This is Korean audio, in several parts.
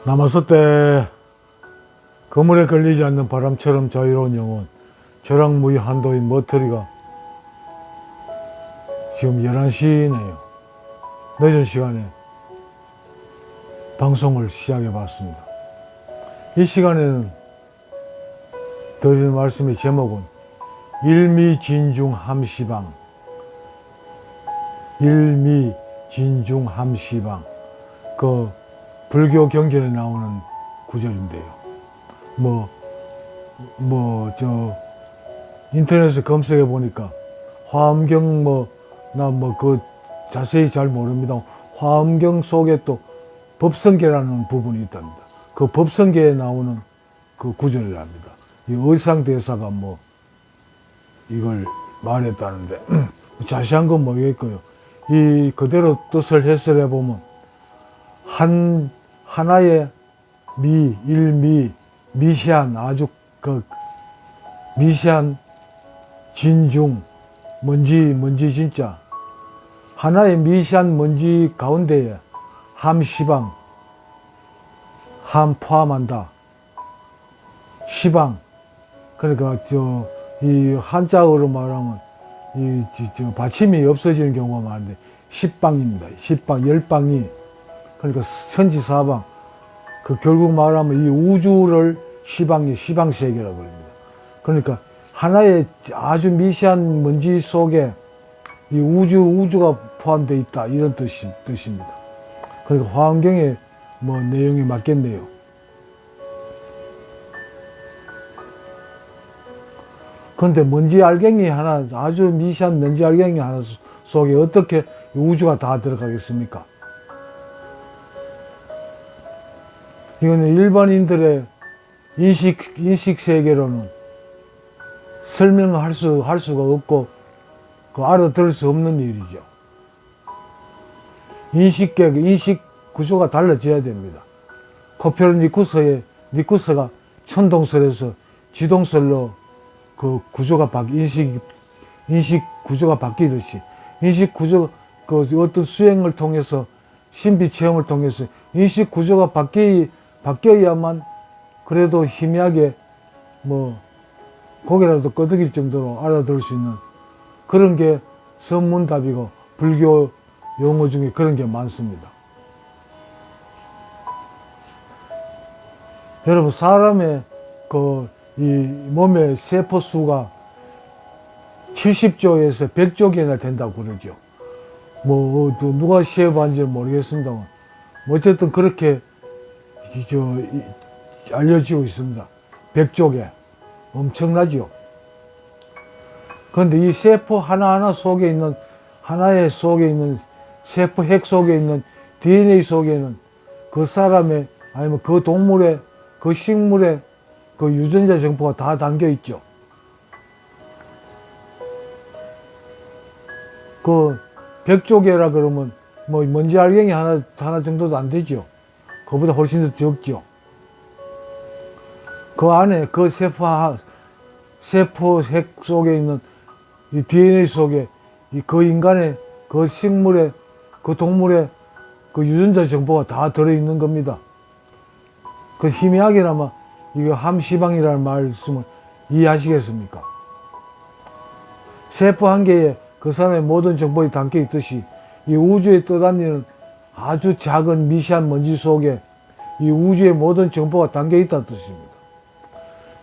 남았을 때 그물에 걸리지 않는 바람처럼 자유로운 영혼, 저랑무의 한도인 머터리가 지금 11시네요. 늦은 시간에 방송을 시작해 봤습니다. 이 시간에는 드리는 말씀의 제목은 일미진중함시방, 일미진중함시방, 그 불교 경전에 나오는 구절인데요. 인터넷에 검색해 보니까 화엄경 자세히 잘 모릅니다. 화엄경 속에 또 법성계라는 부분이 있답니다. 그 법성계에 나오는 그 구절이랍니다. 이 의상대사가 이걸 말했다는데 자세한 건 모르겠고요. 이 그대로 뜻을 해설해 보면 하나의 미시한 아주 미시한 진중 먼지 진짜 하나의 미시한 먼지 가운데에 함시방, 함 포함한다. 시방, 그러니까 이 한자어로 말하면 받침이 없어지는 경우가 많은데 십방입니다. 십방, 열방이, 그러니까 천지사방, 결국 말하면 이 우주를 시방세계라고 합니다. 그러니까 하나의 아주 미시한 먼지 속에 이 우주가 포함되어 있다, 이런 뜻입니다. 그러니까 화엄경의 내용이 맞겠네요. 그런데 먼지 알갱이 하나, 아주 미시한 먼지 알갱이 하나 속에 어떻게 우주가 다 들어가겠습니까? 이거는 일반인들의 인식 세계로는 설명할 수가 없고 알아들을 수 없는 일이죠. 인식 구조가 달라져야 됩니다. 코페르니쿠스가 천동설에서 지동설로 그 구조가 인식 구조가 바뀌듯이 인식 구조 어떤 수행을 통해서 신비 체험을 통해서 인식 구조가 바뀌어야만 그래도 희미하게 고개라도 끄덕일 정도로 알아들을 수 있는 그런 게 선문답이고 불교 용어 중에 그런 게 많습니다. 여러분, 사람의 이 몸의 세포 수가 70조에서 100조개나 된다고 그러죠. 누가 시험한지는 모르겠습니다만, 어쨌든 그렇게 알려지고 있습니다. 100조개. 엄청나죠. 그런데 이 세포 하나하나 속에 있는, 세포 핵 속에 있는 DNA 속에는 그 사람의, 아니면 그 동물의, 그 식물의 그 유전자 정보가 다 담겨 있죠. 그 100조개라 그러면 먼지 알갱이 하나 정도도 안 되죠. 그보다 훨씬 더 적죠. 그 안에 그 세포 핵 속에 있는 이 DNA 속에 그 인간의, 그 식물의, 그 동물의 그 유전자 정보가 다 들어있는 겁니다. 그 희미하게나마 이거 함시방이라는 말씀을 이해하시겠습니까? 세포 한 개에 그 사람의 모든 정보가 담겨 있듯이 이 우주에 떠다니는 아주 작은 미시한 먼지 속에 이 우주의 모든 정보가 담겨 있다는 뜻입니다.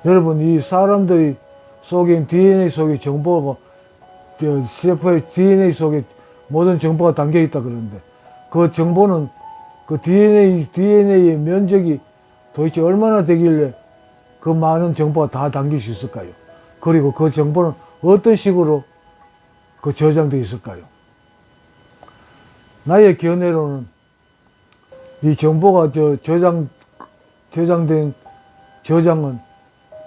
여러분, 이 사람들이 속에 DNA 속에 정보가, 세포의 DNA 속에 모든 정보가 담겨 있다 그러는데 그 정보는 그 DNA의 면적이 도대체 얼마나 되길래 그 많은 정보가 다 담길 수 있을까요? 그리고 그 정보는 어떤 식으로 저장되어 있을까요? 나의 견해로는 이 정보가 저장은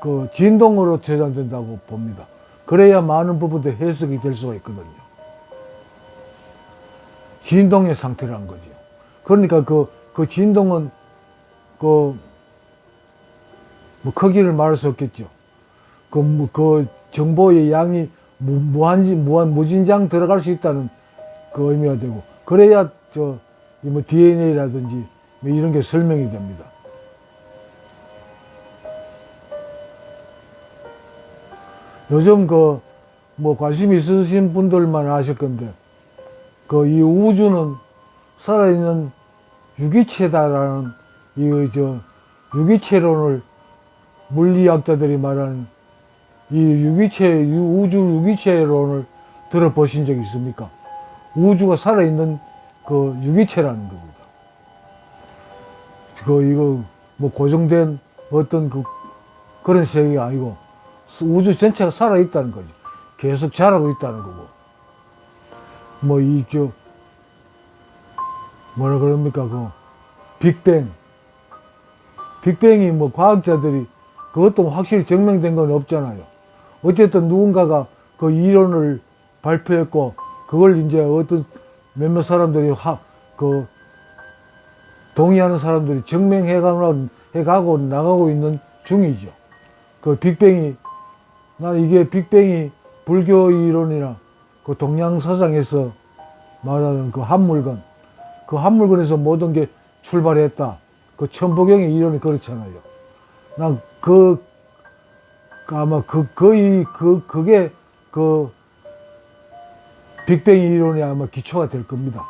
그 진동으로 저장된다고 봅니다. 그래야 많은 부분들 해석이 될 수가 있거든요. 진동의 상태라는 거죠. 그러니까 그 진동은 크기를 말할 수 없겠죠. 그 정보의 양이 무진장 들어갈 수 있다는 그 의미가 되고, 그래야 DNA라든지 이런 게 설명이 됩니다. 요즘 뭐 관심 있으신 분들만 아실 건데, 이 우주는 살아있는 유기체다라는 유기체론을 물리학자들이 말하는 우주 유기체론을 들어보신 적 있습니까? 우주가 살아있는 유기체라는 겁니다. 이거 뭐 고정된 어떤 그런 세계가 아니고 우주 전체가 살아있다는 거죠. 계속 자라고 있다는 거고. 뭐 뭐라 그럽니까? 빅뱅. 빅뱅이 뭐 과학자들이 그것도 확실히 증명된 건 없잖아요. 어쨌든 누군가가 그 이론을 발표했고, 그걸 이제 어떤 몇몇 사람들이 동의하는 사람들이 증명해가고 나가고 있는 중이죠. 난 이게 빅뱅이 불교 이론이나 동양사상에서 말하는 한물건에서 모든 게 출발했다. 천부경의 이론이 그렇잖아요. 난 아마 그게 빅뱅 이론이 아마 기초가 될 겁니다.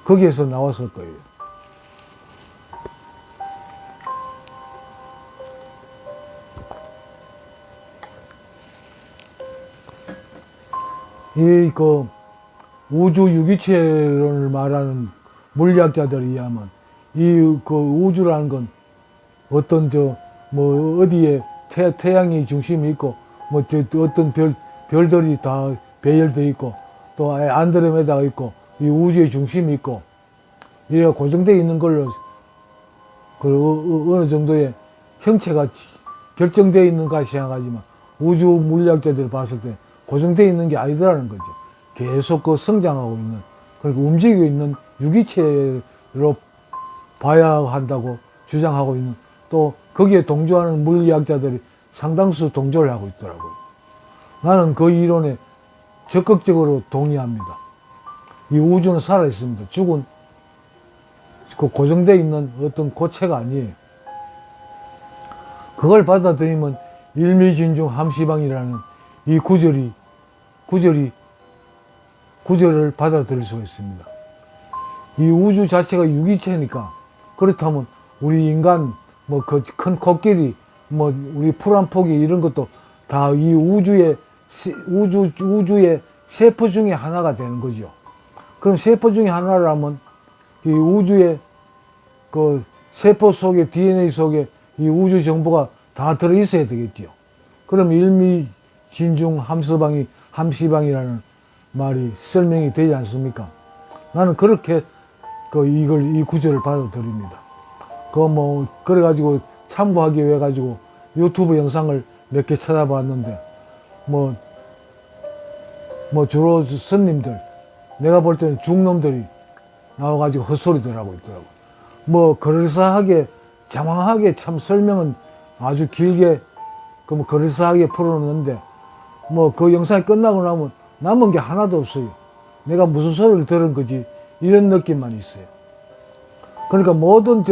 거기에서 나왔을 거예요. 우주 유기체론을 말하는 물리학자들에 의하면 우주라는 건 어떤 어디에 태양이 중심이 있고 어떤 별들이 다 배열되어 있고 또 안드로메다가 있고 이 우주의 중심이 있고 이래가 고정되어 있는 걸로 어느 정도의 형체가 결정되어 있는가 생각하지만 우주 물리학자들이 봤을 때 고정되어 있는 게 아니더라는 거죠. 계속 성장하고 있는, 그러니까 움직이고 있는 유기체로 봐야 한다고 주장하고 있는, 또 거기에 동조하는 물리학자들이 상당수 동조를 하고 있더라고요. 나는 그 이론에 적극적으로 동의합니다. 이 우주는 살아있습니다. 죽은 고정되어 있는 어떤 고체가 아니에요. 그걸 받아들이면 일미진중 함시방이라는 이 구절을 받아들일 수가 있습니다. 이 우주 자체가 유기체니까, 그렇다면 우리 인간, 큰 코끼리, 우리 풀 한 포기 이런 것도 다 이 우주의 세포 중에 하나가 되는 거죠. 그럼 세포 중에 하나라면 이 우주의 세포 속에, DNA 속에 이 우주 정보가 다 들어있어야 되겠죠. 그럼 일미진중 함시방이라는 말이 설명이 되지 않습니까? 나는 그렇게 이 구절을 받아들입니다. 그래가지고 참고하기 위해 가지고 유튜브 영상을 몇 개 찾아봤는데, 주로 스님들, 내가 볼 때는 중놈들이 나와가지고 헛소리들 하고 있더라고. 그럴싸하게, 장황하게 참 설명은 아주 길게, 그럴싸하게 풀어놓는데, 그 영상이 끝나고 나면 남은 게 하나도 없어요. 내가 무슨 소리를 들은 거지, 이런 느낌만 있어요. 그러니까 모든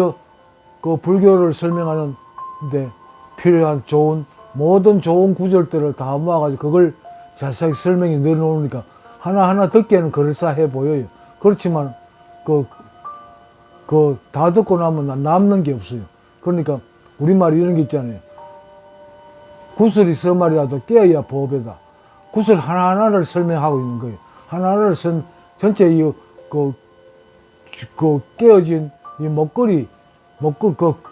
불교를 설명하는데 필요한 모든 좋은 구절들을 다 모아가지고 그걸 자세하게 설명해 넣어놓으니까 하나하나 듣기에는 그럴싸해 보여요. 그렇지만, 다 듣고 나면 남는 게 없어요. 그러니까, 우리말이 이런 게 있잖아요. 구슬이 서말이라도 깨어야 보배다. 구슬 하나하나를 설명하고 있는 거예요. 하나하나를 전체 깨어진 이 목걸이,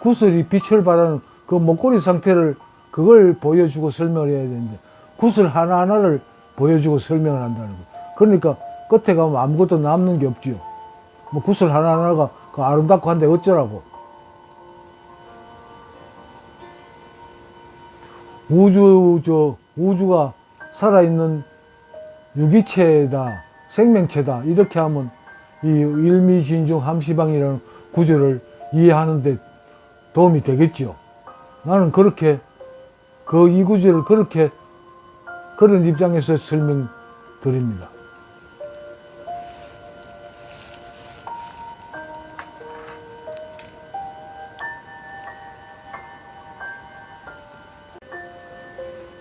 구슬이 빛을 발하는 그 목걸이 상태를 그걸 보여주고 설명을 해야 되는데, 구슬 하나하나를 보여주고 설명을 한다는 거예요. 그러니까 끝에 가면 아무것도 남는 게 없지요. 구슬 하나하나가 아름답고 한데 어쩌라고. 우주가 살아있는 유기체다, 생명체다, 이렇게 하면 이 일미진중 함시방이라는 구절을 이해하는데 도움이 되겠죠. 나는 그렇게, 이 구절을 그런 입장에서 설명드립니다.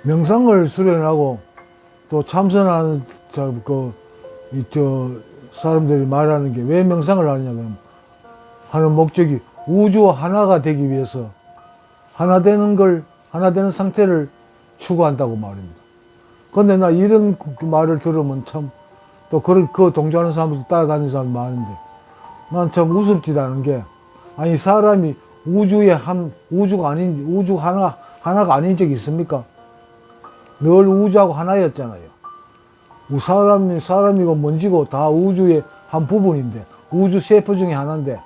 명상을 수련하고 또 참선하는 사람들이 말하는 게 왜 명상을 하느냐 그러면 하는 목적이 우주와 하나가 되기 위해서 하나 되는 상태를 추구한다고 말입니다. 근데 나 이런 말을 들으면 참 또 그 동조하는 사람들도 따라다니는 사람이 많은데 난 참 우습지도 않은 게 아니 사람이 우주 하나가 아닌 적이 있습니까? 늘 우주하고 하나였잖아요. 사람이고 먼지고 다 우주의 한 부분인데 우주 세포 중에 하나인데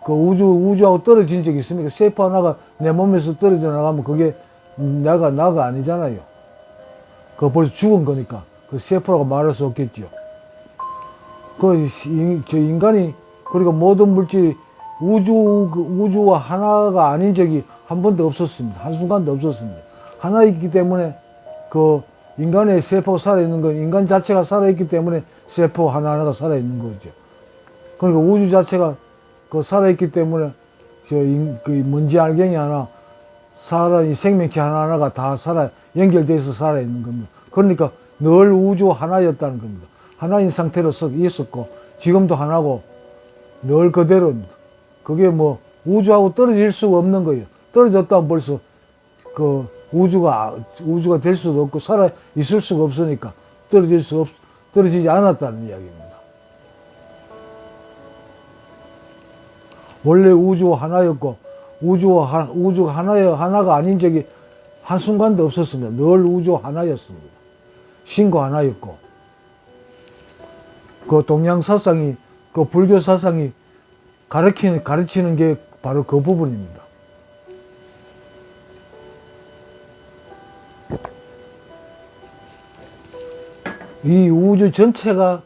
그 우주하고 떨어진 적이 있습니까? 세포 하나가 내 몸에서 떨어져 나가면 그게 나가 아니잖아요. 그거 벌써 죽은 거니까 그 세포라고 말할 수 없겠죠. 인간이 그리고 모든 물질이 우주와 하나가 아닌 적이 한 번도 없었습니다. 한순간도 없었습니다. 하나이기 때문에 그 인간의 세포가 살아있는 건 인간 자체가 살아있기 때문에 세포 하나하나가 살아있는 거죠. 그러니까 우주 자체가 그 살아있기 때문에 그 먼지 알갱이 하나, 사람이 생명체 하나하나가 다 연결돼서 살아있는 겁니다. 그러니까 늘 우주 하나였다는 겁니다. 하나인 상태로 있었고 지금도 하나고 늘 그대로입니다. 그게 뭐 우주하고 떨어질 수가 없는 거예요. 떨어졌다면 벌써 그 우주가 될 수도 없고 살아 있을 수가 없으니까 떨어지지 않았다는 이야기입니다. 원래 우주가 하나였고 우주가 하나가 아닌 적이 한순간도 없었습니다. 늘 우주 하나였습니다. 신과 하나였고 그 동양 사상이 그 불교 사상이 가르치는 게 바로 그 부분입니다. 이 우주 전체가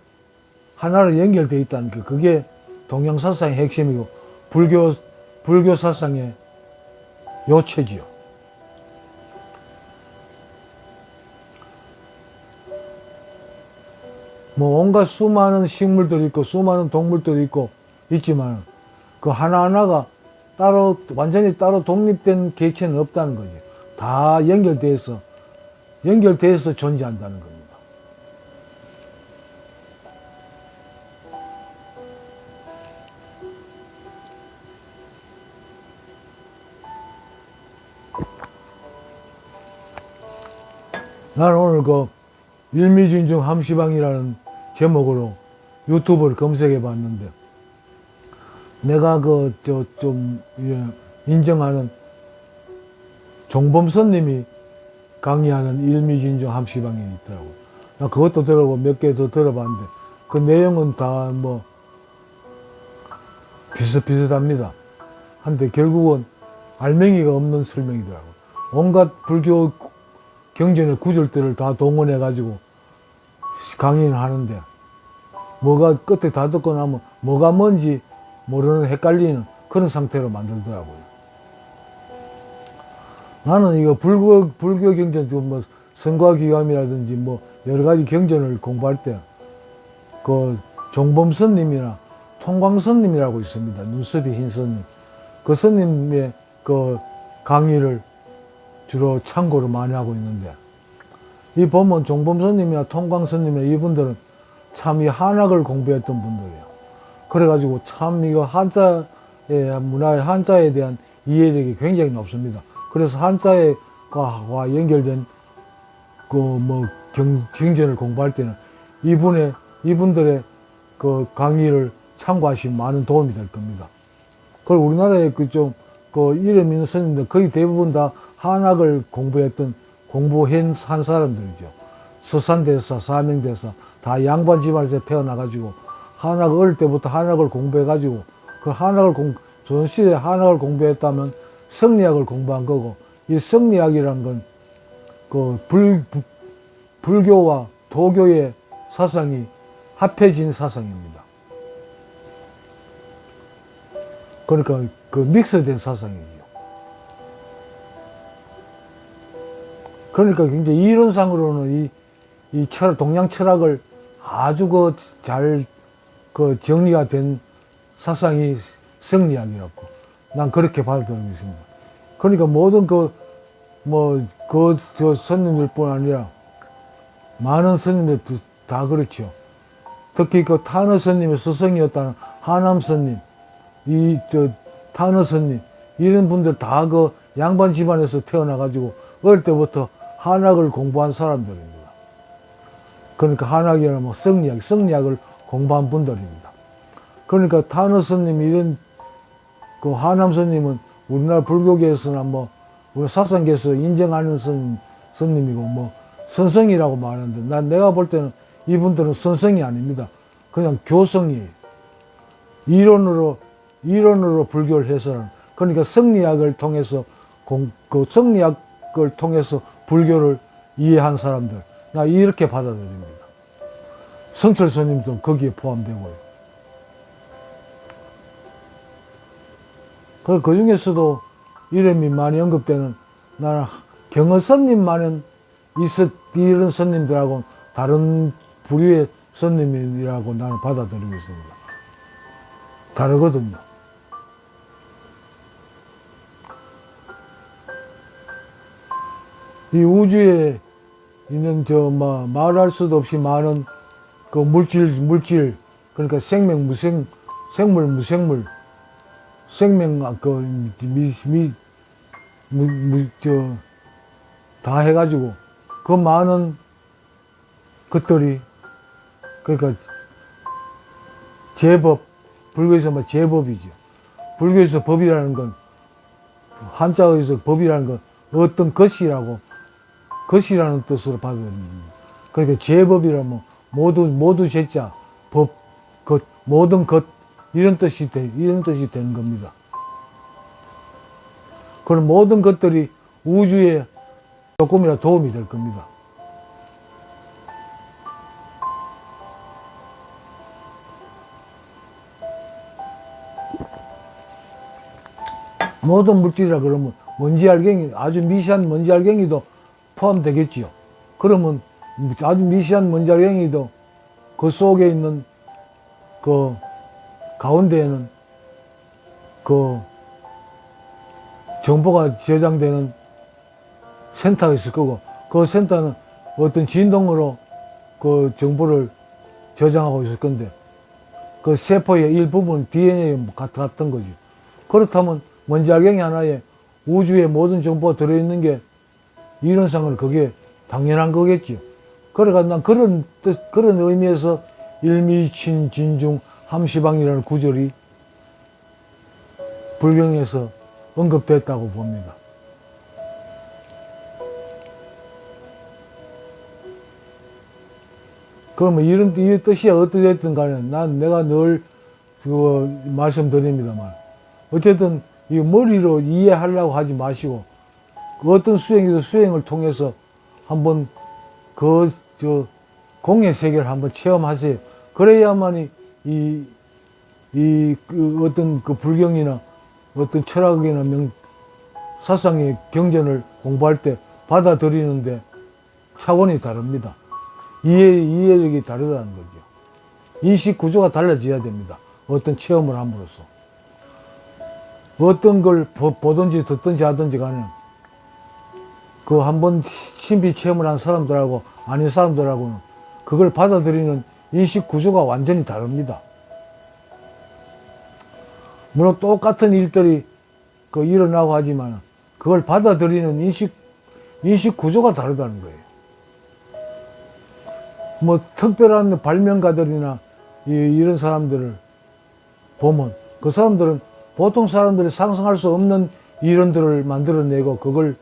하나로 연결되어 있다는 게 그게 동양 사상의 핵심이고 불교 사상의 요체지요. 뭐 온갖 수많은 식물들이 있고 수많은 동물들이 있지만 그 하나하나가 완전히 따로 독립된 개체는 없다는 거죠. 다 연결돼서 존재한다는 겁니다. 나는 오늘 그 일미진중 함시방이라는 제목으로 유튜브를 검색해 봤는데 내가 인정하는 종범선님이 강의하는 일미진중 함시방이 있더라고. 나 그것도 들어보고 몇 개 더 들어봤는데 그 내용은 다 뭐 비슷비슷합니다. 한데 결국은 알맹이가 없는 설명이더라고. 온갖 불교 경전의 구절들을 다 동원해 가지고 강의를 하는데 뭐가 끝에 다 듣고 나면 뭐가 뭔지 모르는 헷갈리는 그런 상태로 만들더라고요. 나는 이거 불교 경전 뭐 성과기감이라든지 뭐 여러 가지 경전을 공부할 때 그 종범선님이나 통광선님이라고 있습니다. 눈썹이 흰 선님. 그 선님의 그 강의를 주로 참고를 많이 하고 있는데 이 보면 종범선님이나 통광선님이나 이분들은 참 이 한학을 공부했던 분들이에요. 그래가지고 참 이거 문화의 한자에 대한 이해력이 굉장히 높습니다. 그래서 한자와 연결된 그 뭐 경전을 공부할 때는 이분들의 그 강의를 참고하시면 많은 도움이 될 겁니다. 그리고 우리나라에 그 이름 있는 스님들 거의 대부분 다 한학을 공부한 사람들이죠. 서산대사, 사명대사 다 양반 집안에서 태어나가지고 어릴 때부터 한학을 공부해가지고 그 조선시대에 한학을 공부했다면 성리학을 공부한 거고 이 성리학이란 건 그 불교와 도교의 사상이 합해진 사상입니다. 그러니까 그 믹스된 사상이죠. 그러니까 굉장히 이론상으로는 이 동양 철학을 아주 잘 정리가 된 사상이 성리학이라고 난 그렇게 받아들이고 있습니다. 그러니까 모든 저 스님들뿐 아니라 많은 스님들 다 그렇죠. 특히 그 타너 스님의 스승이었다는 하남 스님, 타너 스님, 이런 분들 다 그 양반 집안에서 태어나가지고 어릴 때부터 한학을 공부한 사람들입니다. 그러니까 한학이나 뭐 성리학을 공부한 분들입니다. 그러니까 타너 스님 이런 그 하남 스님은 우리나라 불교계에서나 뭐 우리 사상계에서 인정하는 스님이고 뭐 선성이라고 말하는데 내가 볼 때는 이분들은 선성이 아닙니다. 그냥 교성이에요. 이론으로 불교를 해서는 그러니까 성리학을 통해서 그 성리학을 통해서 불교를 이해한 사람들 나 이렇게 받아들입니다. 성철 스님도 거기에 포함되고요. 그 중에서도 이름이 많이 언급되는 나는 경허 스님만은 이런 스님들하고 다른 부류의 스님이라고 나는 받아들이고 있습니다. 다르거든요. 이 우주에 있는 말할 수도 없이 많은 그 물질 그러니까 생명 생물 무생물 생명 다 해가지고 그 많은 것들이 그러니까 제법 불교에서 뭐 제법이죠. 불교에서 법이라는 건 한자어에서 법이라는 건 어떤 것이라는 뜻으로 받아들입니다. 그러니까 제법이라면 모두 제자 법 모든 것 이런 뜻이 되는 겁니다. 그런 모든 것들이 우주에 조금이라도 도움이 될 겁니다. 모든 물질이라 그러면 먼지알갱이, 아주 미세한 먼지알갱이도 포함되겠지요. 그러면 아주 미세한 먼지알갱이도 그 속에 있는 그 가운데에는 그 정보가 저장되는 센터가 있을 거고 그 센터는 어떤 진동으로 그 정보를 저장하고 있을 건데 그 세포의 일부분 DNA 같은 거죠. 그렇다면 먼지알갱이 하나에 우주의 모든 정보가 들어있는 게 이론상은 그게 당연한 거겠죠. 그래가 난 그런 의미에서 일미친 진중 함시방이라는 구절이 불경에서 언급됐다고 봅니다. 그러면 이런 뜻이 어떻게 됐든 간에 내가 늘 말씀드립니다만 어쨌든 이 머리로 이해하려고 하지 마시고 어떤 수행이든 수행을 통해서 한번 공의 세계를 한번 체험하세요. 그래야만이 어떤 그 불경이나 어떤 철학이나 사상의 경전을 공부할 때 받아들이는데 차원이 다릅니다. 이해력이 다르다는 거죠. 인식 구조가 달라져야 됩니다. 어떤 체험을 함으로써. 어떤 걸 보든지 듣든지 하든지 간에 그 한번 신비 체험을 한 사람들하고 아닌 사람들하고는 그걸 받아들이는 인식 구조가 완전히 다릅니다. 물론 똑같은 일들이 일어나고 하지만 그걸 받아들이는 인식 구조가 다르다는 거예요. 뭐 특별한 발명가들이나 이런 사람들을 보면 그 사람들은 보통 사람들이 상상할 수 없는 이론들을 만들어내고 그걸